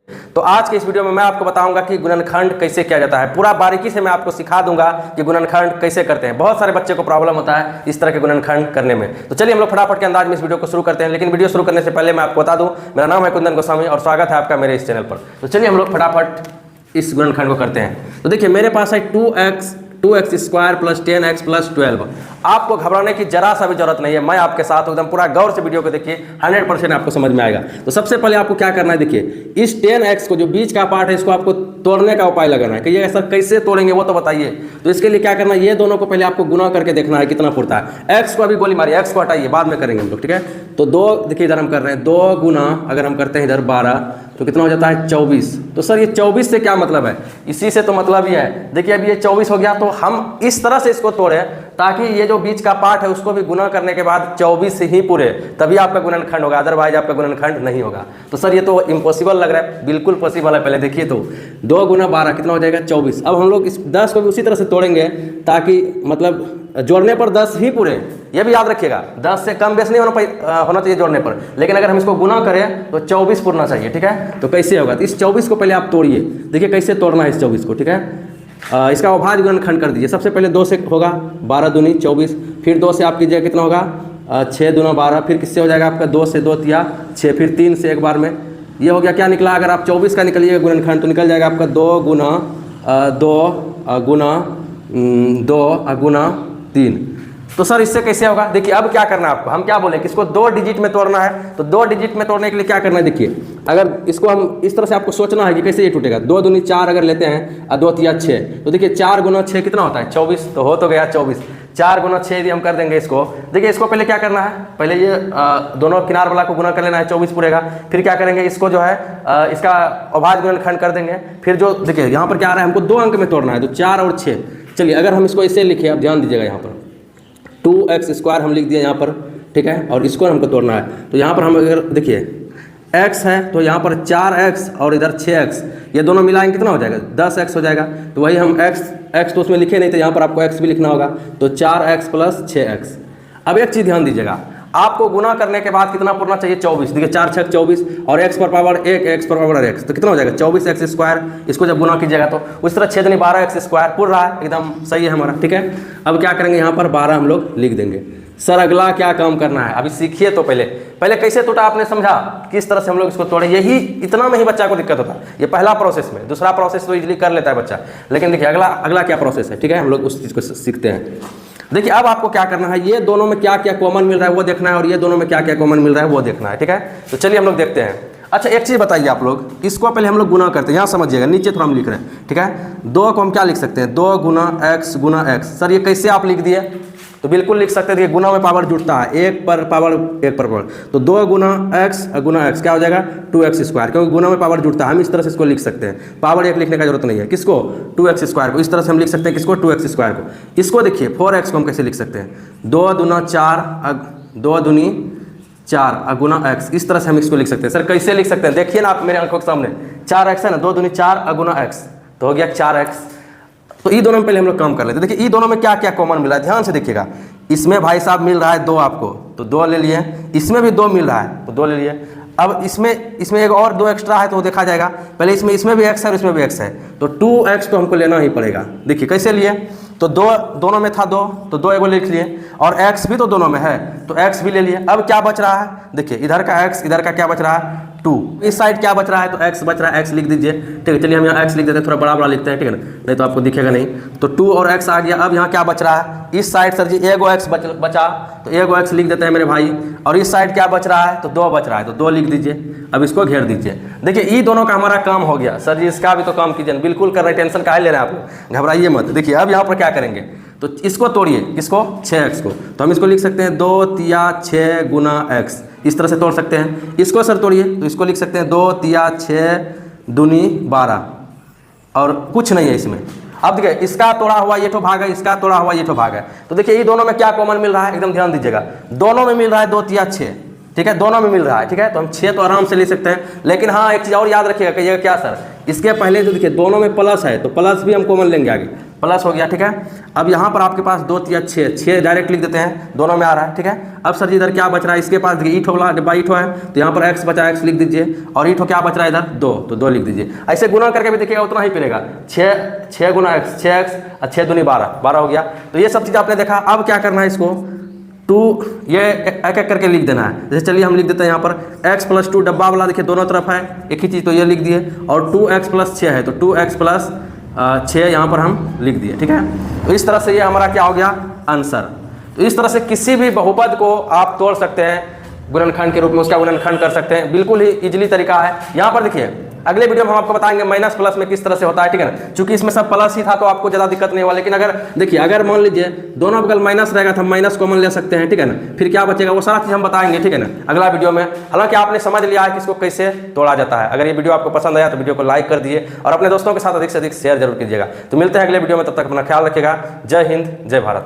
तो आज के इस वीडियो में मैं आपको बताऊंगा कि गुणनखंड कैसे किया जाता है। पूरा बारीकी से मैं आपको सिखा दूंगा कि गुणनखंड कैसे करते हैं। बहुत सारे बच्चे को प्रॉब्लम होता है इस तरह के गुणनखंड करने में। तो चलिए हम लोग फटाफट के अंदाज में इस वीडियो को शुरू करते हैं। लेकिन वीडियो शुरू करने से पहले मैं आपको बता दूं, मेरा नाम है कुंदन गोस्वामी और स्वागत है आपका मेरे इस चैनल पर। तो चलिए हम लोग फटाफट इस गुणनखंड को करते हैं। तो देखिए मेरे पास है 2x square plus 10x plus 12। आपको घबराने की जरा सा भी जरूरत नहीं है, मैं आपके साथ एकदम पूरा गौर से वीडियो को देखिए, 100% आपको समझ में आएगा। तो सबसे पहले आपको क्या करना है, देखिए इस 10x को जो बीच का पार्ट है इसको आपको तोड़ने का उपाय लगाना है कि ये ऐसा कैसे तोड़ेंगे वो तो बताइए। तो इसके लिए क्या करना है, ये दोनों को पहले आपको गुना करके देखना है कितना पुरता है। x को अभी गोली मारिए, x को हटाइए, बाद में करेंगे हम लोग, ठीक है। तो 2 देखिए इधर हम कर रहे हैं 2 गुना, अगर हम करते हैं इधर 12 तो कितना हो जाता है 24। तो सर ये 24 से क्या मतलब है, इसी से तो मतलब ही है। देखिए अभी ये 24 हो गया, तो हम इस तरह से इसको तोड़े ताकि ये जो बीच का पार्ट है उसको भी गुना करने के बाद 24 से ही पूरे, तभी आपका गुणनखंड होगा, अदरवाइज आपका गुणनखंड नहीं होगा। तो सर ये तो इम्पॉसिबल लग रहा है, बिल्कुल पॉसिबल है। पहले देखिए तो 2 गुना 12 कितना हो जाएगा 24। अब हम लोग इस 10 को भी उसी तरह से तोड़ेंगे ताकि मतलब जोड़ने पर 10 ही पूरे, ये भी याद रखिएगा, 10 से कम बेस नहीं होना चाहिए जोड़ने पर। लेकिन अगर हम इसको गुना करें तो 24 पूरना चाहिए, ठीक है। तो कैसे होगा, तो इस 24 को पहले आप तोड़िए, देखिए कैसे तोड़ना है इस 24 को, ठीक है। इसका अभाज्य गुणनखंड कर दीजिए। सबसे पहले 2 से होगा 12 दूनी 24, फिर 2 से आप कीजिएगा कितना होगा 6 दूना 12, फिर किससे हो जाएगा आपका 2 से 2 तिया 6, फिर 3 से एक बार में ये हो गया। क्या निकला, अगर आप 24 का निकलिएगा गुणनखंड तो निकल जाएगा आपका 2 गुना 2 गुना 3। तो सर इससे कैसे होगा, देखिए अब क्या करना है आपको, हम क्या बोले कि इसको 2 डिजिट में तोड़ना है। तो 2 डिजिट में तोड़ने के लिए क्या करना है, देखिए अगर इसको हम इस तरह से आपको सोचना है कि कैसे ये टूटेगा। 2 दूनी 4 अगर लेते हैं और 2 तिया 6, तो देखिए 4 गुना 6 कितना होता है 24, तो हो तो गया 24। 4 गुना 6 यदि हम कर देंगे इसको, देखिए इसको पहले क्या करना है, पहले ये दोनों किनार वाला को गुना कर लेना है, 24 पूरेगा। फिर क्या करेंगे, इसको जो है इसका अभाज्य गुणनखंड कर देंगे। फिर जो देखिए यहाँ पर क्या आ रहा है, हमको 2 अंक में तोड़ना है, तो 4 और 6। चलिए अगर हम इसको ऐसे लिखे, आप ध्यान दीजिएगा, यहाँ पर 2x स्क्वायर हम लिख दिए यहाँ पर, ठीक है, और इसको हमको तोड़ना है। तो यहाँ पर हम अगर देखिए x है तो यहाँ पर 4x और इधर 6x, ये दोनों मिलाएंगे कितना हो जाएगा 10x हो जाएगा। तो वही हम x तो उसमें लिखे नहीं थे, यहाँ पर आपको x भी लिखना होगा, तो 4x प्लस 6x। अब एक चीज़ ध्यान दीजिएगा, आपको गुना करने के बाद कितना पूरना चाहिए 24। देखिए 4 6 24 और x पर पावर 1 x पर पावर x, तो कितना हो जाएगा 24x स्क्वायर। इसको जब गुना कीजिएगा तो उस तरह 6 दूनी 12x स्क्वायर पूर रहा है, एकदम सही है हमारा, ठीक है। अब क्या करेंगे, यहाँ पर 12 हम लोग लिख देंगे। सर अगला क्या काम करना है, अभी सीखिए। तो पहले कैसे टूटा आपने समझा, किस तरह से हम लोग इसको तोड़े, यही इतना में ही बच्चा को दिक्कत होता है। ये पहला प्रोसेस में, दूसरा प्रोसेस तो इजीली कर लेता है बच्चा, लेकिन देखिए अगला क्या प्रोसेस है, ठीक है, हम लोग उस चीज़ को सीखते हैं। देखिए अब आपको क्या करना है, ये दोनों में क्या क्या कॉमन मिल रहा है वो देखना है, और ये दोनों में क्या क्या कॉमन मिल रहा है वो देखना है, ठीक है। तो चलिए हम लोग देखते हैं। अच्छा एक चीज़ बताइए आप लोग, इसको पहले हम लोग गुना करते हैं, यहाँ समझिएगा, नीचे थोड़ा हम लिख रहे हैं, ठीक है। 2 को हम क्या लिख सकते हैं, 2 गुना x। सर ये कैसे आप लिख दिए, तो बिल्कुल लिख सकते हैं, गुना में पावर जुड़ता है, 1 पर पावर 1 पर पावर, तो 2 गुना x क्या हो जाएगा 2x स्क्वायर, क्योंकि गुना में पावर जुड़ता है, हम इस तरह से इसको लिख सकते हैं। पावर 1 लिखने का जरूरत नहीं है, किसको 2x स्क्वायर को, इस तरह से हम लिख सकते हैं, किसको 2x स्क्वायर को। इसको देखिए 4x को हम कैसे लिख सकते हैं, 2 दूना 4 2 दूनी 4 गुना x, इस तरह से हम इसको लिख सकते हैं। सर कैसे लिख सकते हैं, देखिए ना आप मेरे आंखों के सामने 4x है ना, 2 दूनी 4 गुना x, तो हो गया 4x। तो ई दोनों में पहले हम लोग काम कर लेते हैं। देखिए ई दोनों में क्या क्या कॉमन मिला है, ध्यान से देखिएगा। इसमें भाई साहब मिल रहा है 2 आपको, तो 2 ले लिए। इसमें भी 2 मिल रहा है, तो 2 ले लिए। अब इसमें एक और 2 एक्स्ट्रा है तो वो देखा जाएगा। पहले इसमें भी x है और इसमें भी x है, तो 2x तो हमको लेना ही पड़ेगा। देखिए कैसे लिए, तो 2 दोनों में था 2, तो 2 एगो लिख लिए, और x भी तो दोनों में है तो x भी ले लिए। अब क्या बच रहा है, देखिए इधर का x, इधर का क्या बच रहा है 2, इस साइड क्या बच रहा है तो x बच रहा है, x लिख दीजिए, ठीक है। चलिए हम यहाँ x लिख देते हैं, थोड़ा बड़ा लिखते हैं, ठीक है ना, नहीं तो आपको दिखेगा नहीं। तो 2 और x आ गया। अब यहाँ क्या बच रहा है, इस साइड सर जी एगो x बचा, तो एगो x लिख देते हैं मेरे भाई, और इस साइड क्या बच रहा है तो 2 बच रहा है, तो 2 लिख दीजिए। अब इसको घेर दीजिए। देखिए ई दोनों का हमारा काम हो गया। सर जी इसका भी तो काम कीजिए, बिल्कुल कर रहे हैं, टेंशन काहे ले रहे हैं आप लोग, घबराइए मत। देखिए अब यहाँ पर क्या करेंगे, तो इसको तोड़िए, किसको 6x को, तो हम इसको लिख सकते हैं 2 तिया 6 गुना x, इस तरह से तोड़ सकते हैं। इसको सर तोड़िए, तो इसको लिख सकते हैं 2 तिया 6 दूनी 12, और कुछ नहीं है इसमें। अब देखिए इसका तोड़ा हुआ ये ठो भाग है, इसका तोड़ा हुआ ये ठो भाग है, तो देखिए ये दोनों में क्या कॉमन मिल रहा है, एकदम ध्यान दीजिएगा, दोनों में मिल रहा है 2 तिया 6, ठीक है, दोनों में मिल रहा है, ठीक है। तो हम 6 तो आराम से ले सकते हैं। लेकिन हाँ एक चीज़ और याद रखिएगा कि ये क्या सर, इसके पहले तो देखिए दोनों में प्लस है तो प्लस भी हम कॉमन लेंगे आगे, प्लस हो गया, ठीक है। अब यहाँ पर आपके पास 2 या 6 डायरेक्ट लिख देते हैं, दोनों में आ रहा है, ठीक है। अब सर जी इधर क्या बच रहा है, इसके पास देखिए ईंट वाला डिब्बा ईंट है तो यहाँ पर x बचा x लिख दीजिए, और ईंट क्या बच रहा है इधर 2, तो 2 लिख दीजिए। ऐसे गुना करके भी देखिएगा उतना ही मिलेगा, 6 गुना x 6x और 6 दूनी 12 हो गया। तो ये सब चीज़ आपने देखा। अब क्या करना है, इसको 2 ये एक एक करके लिख देना है। जैसे चलिए हम लिख देते हैं यहाँ पर x + 2 डब्बा वाला देखिए दोनों तरफ है एक ही चीज़, तो ये लिख दिए, और 2x + 6 है तो 2x + 6 यहाँ पर हम लिख दिए, ठीक है। तो इस तरह से ये हमारा क्या हो गया, आंसर। तो इस तरह से किसी भी बहुपद को आप तोड़ सकते हैं, गुणनखंड के रूप में उसका गुणनखंड कर सकते हैं, बिल्कुल ही इजीली तरीका है। यहाँ पर देखिए अगले वीडियो में हम आपको बताएंगे माइनस प्लस में किस तरह से होता है, ठीक है ना। चूंकि इसमें सब प्लस ही था तो आपको ज़्यादा दिक्कत नहीं हुआ, लेकिन अगर देखिए अगर मान लीजिए दोनों बगल माइनस रहेगा तो हम माइनस कॉमन ले सकते हैं, ठीक है ना। फिर क्या बचेगा वो सारा चीज़ हम बताएंगे, ठीक है ना, अगला वीडियो में। हालांकि आपने समझ लिया है कि इसको कैसे तोड़ा जाता है। अगर ये वीडियो आपको पसंद आया तो वीडियो को लाइक कर दीजिए और अपने दोस्तों के साथ अधिक से अधिक शेयर जरूर कीजिएगा। तो मिलते हैं अगले वीडियो में, तब तक अपना ख्याल रखिएगा। जय हिंद, जय भारत।